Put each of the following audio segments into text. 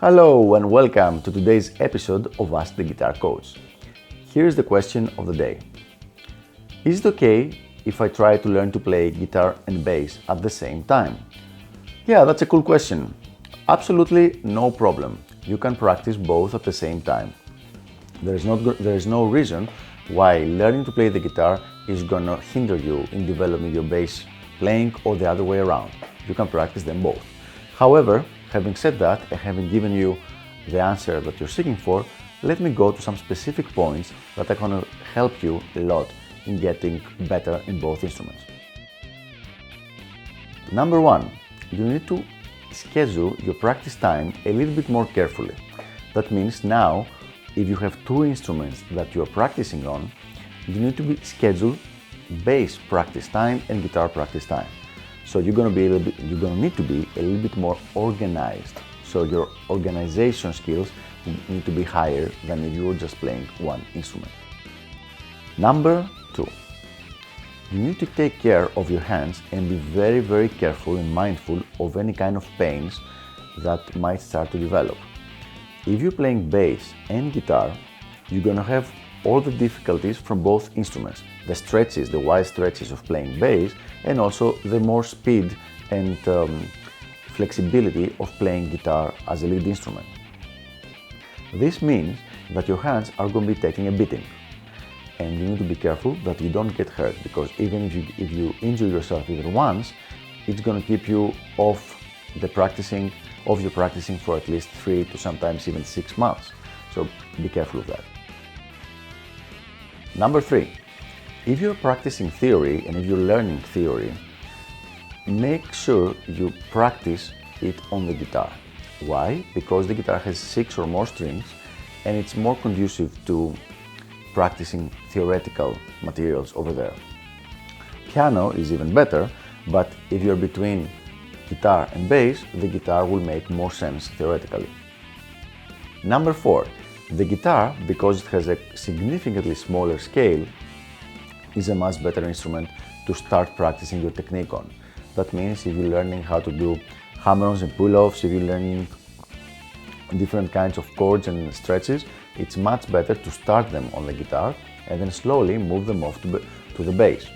Hello and welcome to today's episode of Ask the Guitar Coach. Here's the question of the day. Is it okay if I try to learn to play guitar and bass at the same time? Yeah, that's a cool question. Absolutely no problem. You can practice both at the same time. There is no reason why learning to play the guitar is gonna hinder you in developing your bass playing or the other way around. You can practice them both. However, having said that and having given you the answer that you're seeking for, let me go to some specific points that are gonna help you a lot in getting better in both instruments. Number one, you need to schedule your practice time a little bit more carefully. That means now, if you have two instruments that you're practicing on, you need to schedule bass practice time and guitar practice time. So you're gonna need to be a little bit more organized. So your organization skills need to be higher than if you were just playing one instrument. Number two, you need to take care of your hands and be very, very careful and mindful of any kind of pains that might start to develop. If you're playing bass and guitar, you're gonna have all the difficulties from both instruments. The stretches, the wide stretches of playing bass, and also the more speed and flexibility of playing guitar as a lead instrument. This means that your hands are going to be taking a beating, and you need to be careful that you don't get hurt, because even if you injure yourself even once, it's going to keep you off your practicing for at least 3 to sometimes even 6 months. So be careful of that. Number 3, if you're practicing theory and if you're learning theory, make sure you practice it on the guitar. Why? Because the guitar has 6 or more strings and it's more conducive to practicing theoretical materials over there. Piano is even better, but if you're between guitar and bass, the guitar will make more sense theoretically. Number 4, the guitar, because it has a significantly smaller scale, is a much better instrument to start practicing your technique on. That means if you're learning how to do hammer-ons and pull-offs, if you're learning different kinds of chords and stretches, it's much better to start them on the guitar and then slowly move them off to the bass.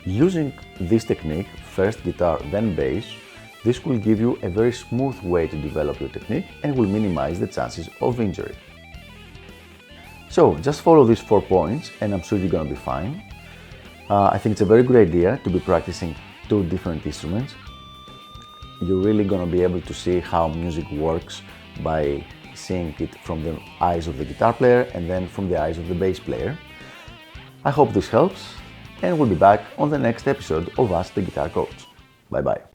Using this technique, first guitar then bass, this will give you a very smooth way to develop your technique and will minimize the chances of injury. So just follow these 4 points and I'm sure you're gonna be fine. I think it's a very good idea to be practicing 2 different instruments. You're really gonna be able to see how music works by seeing it from the eyes of the guitar player and then from the eyes of the bass player. I hope this helps, and we'll be back on the next episode of Ask the Guitar Coach. Bye bye.